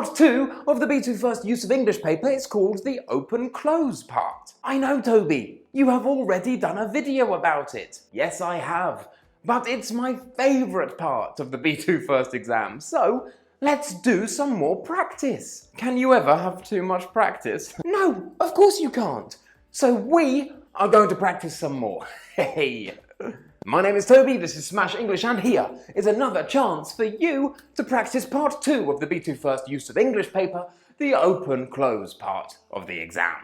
Part 2 of the B2 First Use of English paper is called the Open Close part. I know, Toby, you have already done a video about it. Yes, I have. But it's my favourite part of the B2 First exam, so let's do some more practice. Can you ever have too much practice? No, of course you can't. So we are going to practice some more. Hey! My name is Toby, this is Smash English, and here is another chance for you to practice part 2 of the B2 First Use of English paper, the Open Close part of the exam.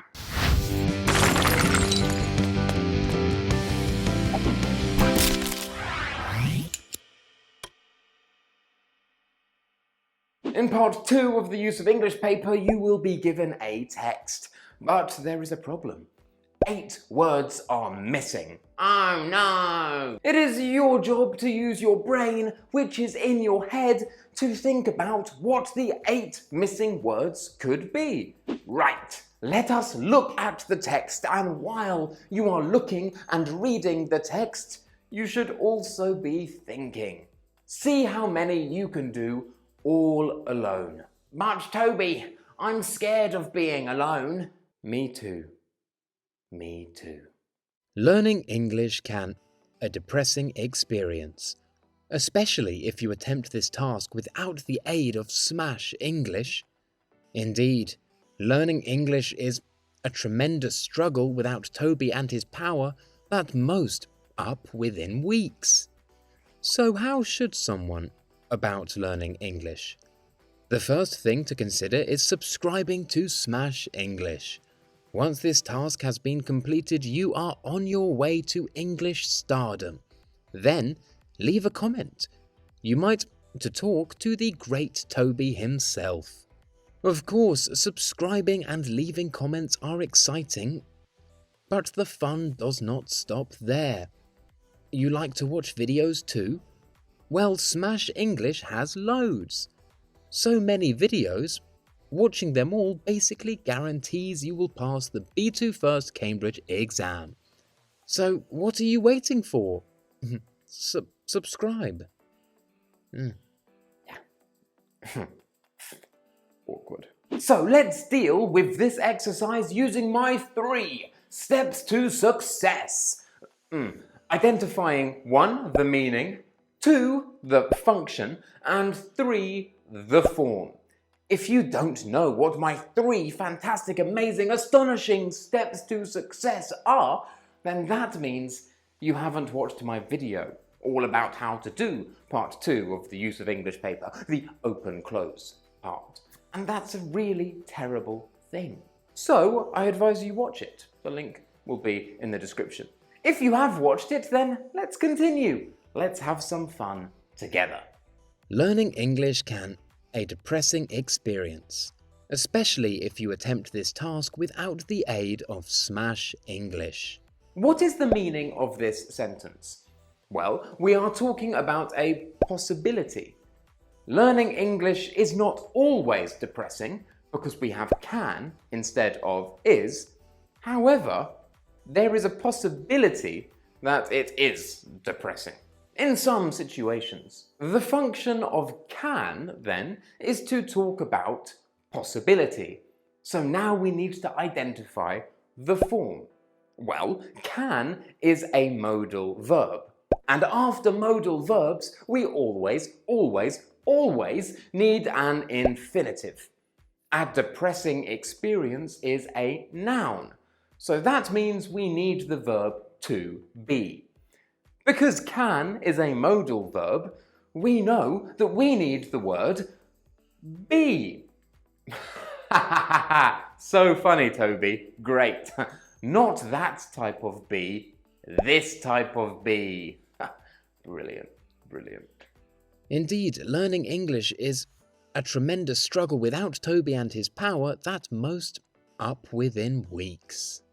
In part 2 of the Use of English paper, you will be given a text, but there is a problem. 8 words are missing. Oh no! It is your job to use your brain, which is in your head, to think about what the 8 missing words could be. Right, let us look at the text, and while you are looking and reading the text, you should also be thinking. See how many you can do all alone. But Toby, I'm scared of being alone. Me too. Me too. Learning English can be a depressing experience, especially if you attempt this task without the aid of Smash English. Indeed, learning English is a tremendous struggle without Toby and his power that most up within weeks. So how should someone about learning English? The first thing to consider is subscribing to Smash English. Once this task has been completed, you are on your way to English stardom. Then, leave a comment. You might to talk to the great Toby himself. Of course, subscribing and leaving comments are exciting, but the fun does not stop there. You like to watch videos too? Well, Smash English has loads. So many videos, watching them all basically guarantees you will pass the B2 First Cambridge exam. So what are you waiting for? Subscribe. Awkward. So let's deal with this exercise using my 3 steps to success. Identifying 1, the meaning, 2, the function, and 3, the form. If you don't know what my 3 fantastic, amazing, astonishing steps to success are, then that means you haven't watched my video all about how to do part 2 of the Use of English paper, the Open Close part. And that's a really terrible thing. So I advise you watch it. The link will be in the description. If you have watched it, then let's continue. Let's have some fun together. Learning English can be a depressing experience, especially if you attempt this task without the aid of Smash English. What is the meaning of this sentence? Well, we are talking about a possibility. Learning English is not always depressing because we have can instead of is. However, there is a possibility that it is depressing. In some situations. The function of can, then, is to talk about possibility. So now we need to identify the form. Well, can is a modal verb. And after modal verbs, we always need an infinitive. A depressing experience is a noun. So that means we need the verb to be. Because can is a modal verb, we know that we need the word be. So funny, Toby. Great. Not that type of be, this type of be. Brilliant, brilliant. Indeed, learning English is a tremendous struggle without Toby and his power that most up within weeks.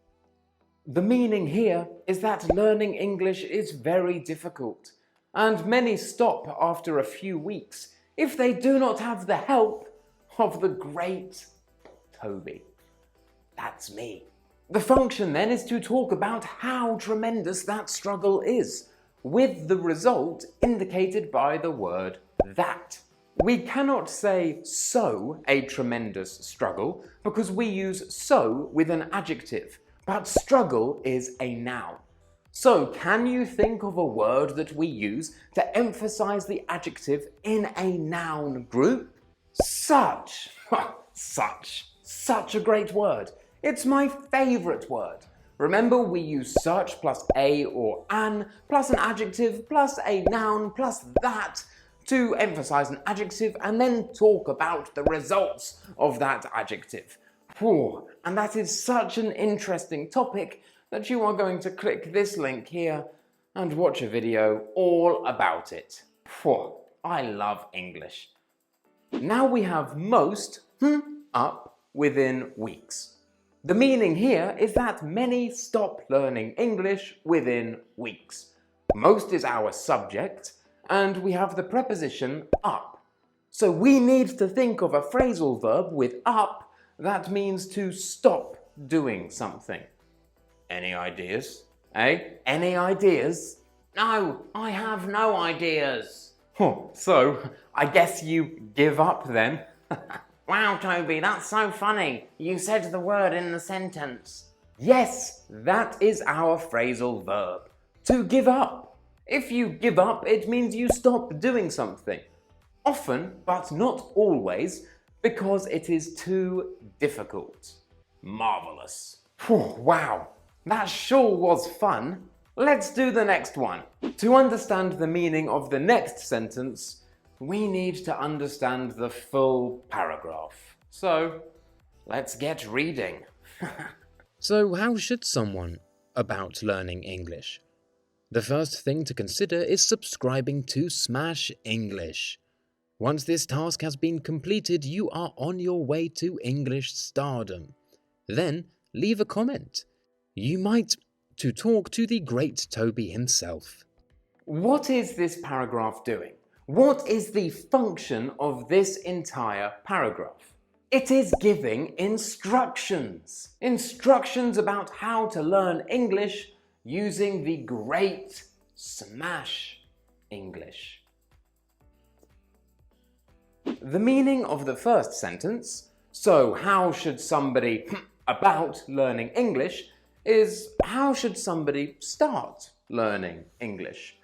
The meaning here is that learning English is very difficult, and many stop after a few weeks if they do not have the help of the great Toby. That's me. The function then is to talk about how tremendous that struggle is, with the result indicated by the word that. We cannot say so a tremendous struggle because we use so with an adjective, but struggle is a noun. So can you think of a word that we use to emphasize the adjective in a noun group? Such a great word. It's my favorite word. Remember, we use such plus a or an plus an adjective plus a noun plus that to emphasize an adjective and then talk about the results of that adjective. And that is such an interesting topic that you are going to click this link here and watch a video all about it. I love English. Now we have most up within weeks. The meaning here is that many stop learning English within weeks. Most is our subject, and we have the preposition up. So we need to think of a phrasal verb with up that means to stop doing something. Any ideas? Any ideas? No, I have no ideas. So, I guess you give up then. Wow, Toby, that's so funny. You said the word in the sentence. Yes, that is our phrasal verb. To give up. If you give up, it means you stop doing something. Often, but not always, because it is too difficult. Marvelous. Wow, that sure was fun. Let's do the next one. To understand the meaning of the next sentence, we need to understand the full paragraph. So, let's get reading. So how should someone about learning English? The first thing to consider is subscribing to Smash English. Once this task has been completed, you are on your way to English stardom. Then leave a comment. You might to talk to the great Toby himself. What is this paragraph doing? What is the function of this entire paragraph? It is giving instructions. Instructions about how to learn English using the great Smash English. The meaning of the first sentence, so how should somebody about learning English, is how should somebody start learning English?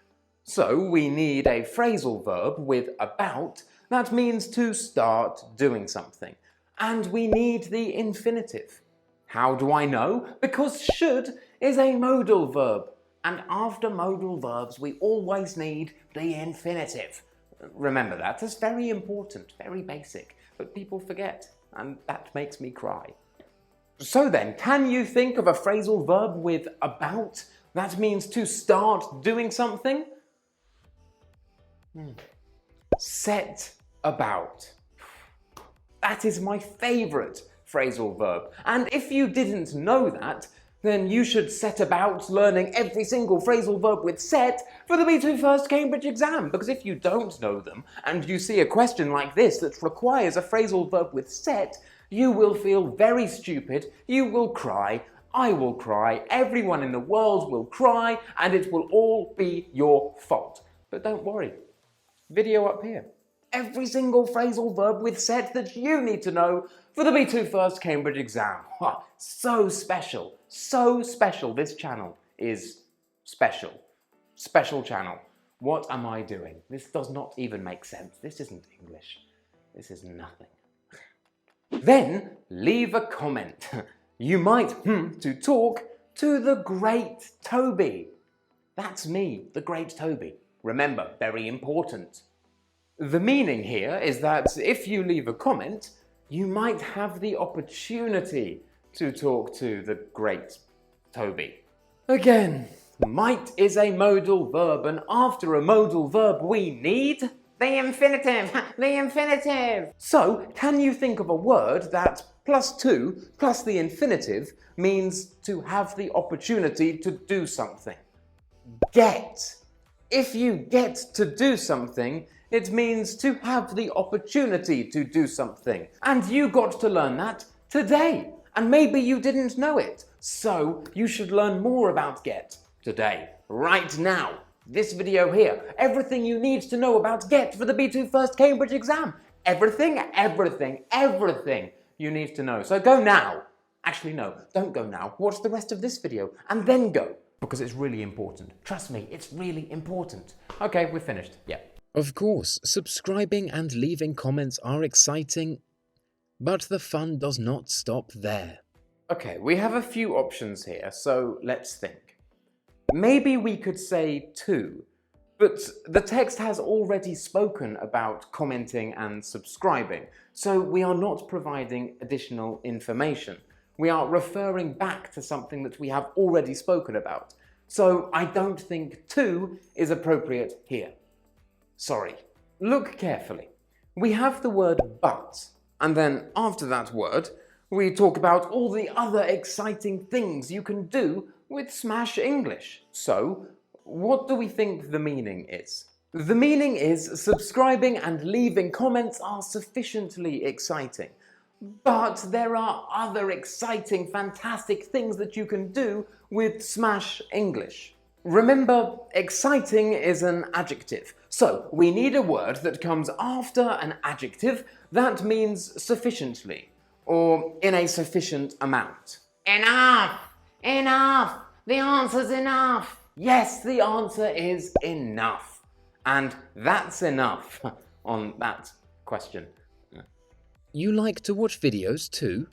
So we need a phrasal verb with about that means to start doing something. And we need the infinitive. How do I know? Because should is a modal verb. And after modal verbs, we always need the infinitive. Remember that. That's very important, very basic. But people forget, and that makes me cry. So then, can you think of a phrasal verb with about that means to start doing something? Set about. That is my favourite phrasal verb. And if you didn't know that, then you should set about learning every single phrasal verb with set for the B2 First Cambridge exam. Because if you don't know them, and you see a question like this that requires a phrasal verb with set, you will feel very stupid, you will cry, I will cry, everyone in the world will cry, and it will all be your fault. But don't worry. Video up here. Every single phrasal verb with set that you need to know for the B2 First Cambridge exam. So special. So special. This channel is special. Special channel. What am I doing? This does not even make sense. This isn't English. This is nothing. Then leave a comment. You might to talk to the great Toby. That's me, the great Toby. Remember, very important. The meaning here is that if you leave a comment, you might have the opportunity to talk to the great Toby. Again, might is a modal verb, and after a modal verb we need the infinitive. The infinitive. So, can you think of a word that plus to plus the infinitive means to have the opportunity to do something? Get. If you get to do something, it means to have the opportunity to do something. And you got to learn that today. And maybe you didn't know it. So you should learn more about get today, right now. This video here. Everything you need to know about GET for the B2 First Cambridge exam. Everything you need to know. So go now. Actually, no, don't go now. Watch the rest of this video and then go. Because it's really important. Trust me, it's really important. Okay, we're finished. Yeah. Of course, subscribing and leaving comments are exciting, but the fun does not stop there. Okay, we have a few options here, so let's think. Maybe we could say 2, but the text has already spoken about commenting and subscribing, so we are not providing additional information. We are referring back to something that we have already spoken about. So I don't think 2 is appropriate here. Sorry. Look carefully. We have the word but, and then after that word, we talk about all the other exciting things you can do with Smash English. So, what do we think the meaning is? The meaning is subscribing and leaving comments are sufficiently exciting. But there are other exciting, fantastic things that you can do with Smash English. Remember, exciting is an adjective. So, we need a word that comes after an adjective that means sufficiently, or in a sufficient amount. Enough! Enough! The answer's enough! Yes, the answer is enough. And that's enough on that question. You like to watch videos too?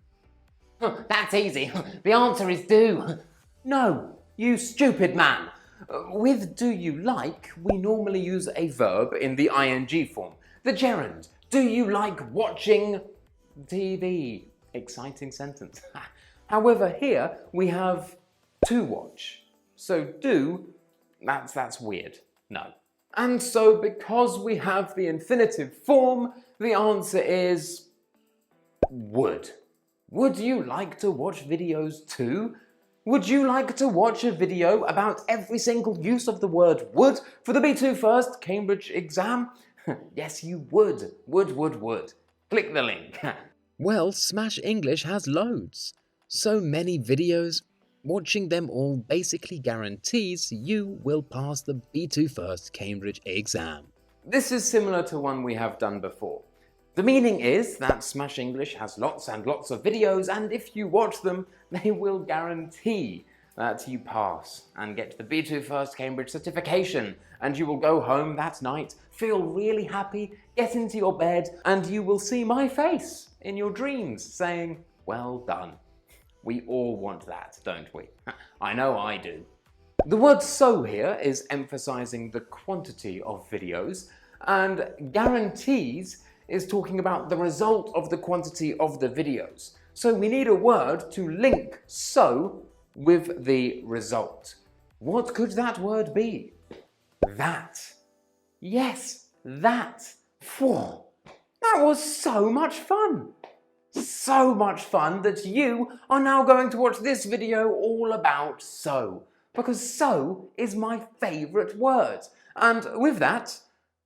That's easy. The answer is do. No, you stupid man. With do you like, we normally use a verb in the ing form. The gerund. Do you like watching TV? Exciting sentence. However, here we have to watch. So do, that's weird. No. And so because we have the infinitive form, the answer is would. Would you like to watch videos too? Would you like to watch a video about every single use of the word would for the B2 First Cambridge exam? Yes, you would. Would. Click the link. Well, Smash English has loads. So many videos. Watching them all basically guarantees you will pass the B2 First Cambridge exam. This is similar to one we have done before. The meaning is that Smash English has lots and lots of videos, and if you watch them, they will guarantee that you pass and get the B2 First Cambridge certification, and you will go home that night, feel really happy, get into your bed, and you will see my face in your dreams saying, well done. We all want that, don't we? I know I do. The word so here is emphasizing the quantity of videos, and guarantees is talking about the result of the quantity of the videos. So we need a word to link so with the result. What could that word be? That. Yes, that. Phew. That was so much fun. So much fun that you are now going to watch this video all about so. Because so is my favourite word. And with that,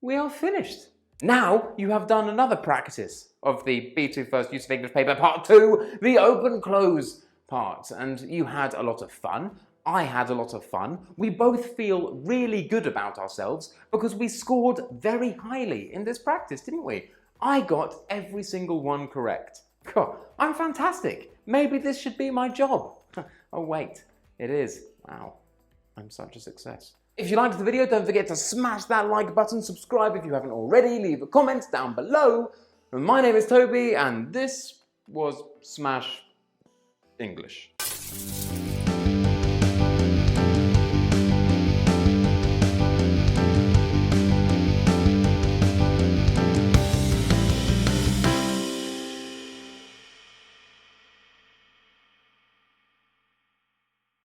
we are finished. Now you have done another practice of the B2 First Use of English paper part 2, the open close part, and you had a lot of fun. I had a lot of fun. We both feel really good about ourselves because we scored very highly in this practice, didn't we? I got every single one correct. God, I'm fantastic. Maybe this should be my job. Oh wait, it is. Wow, I'm such a success. If you liked the video, don't forget to smash that like button, subscribe if you haven't already, leave a comment down below. My name is Toby, and this was Smash English.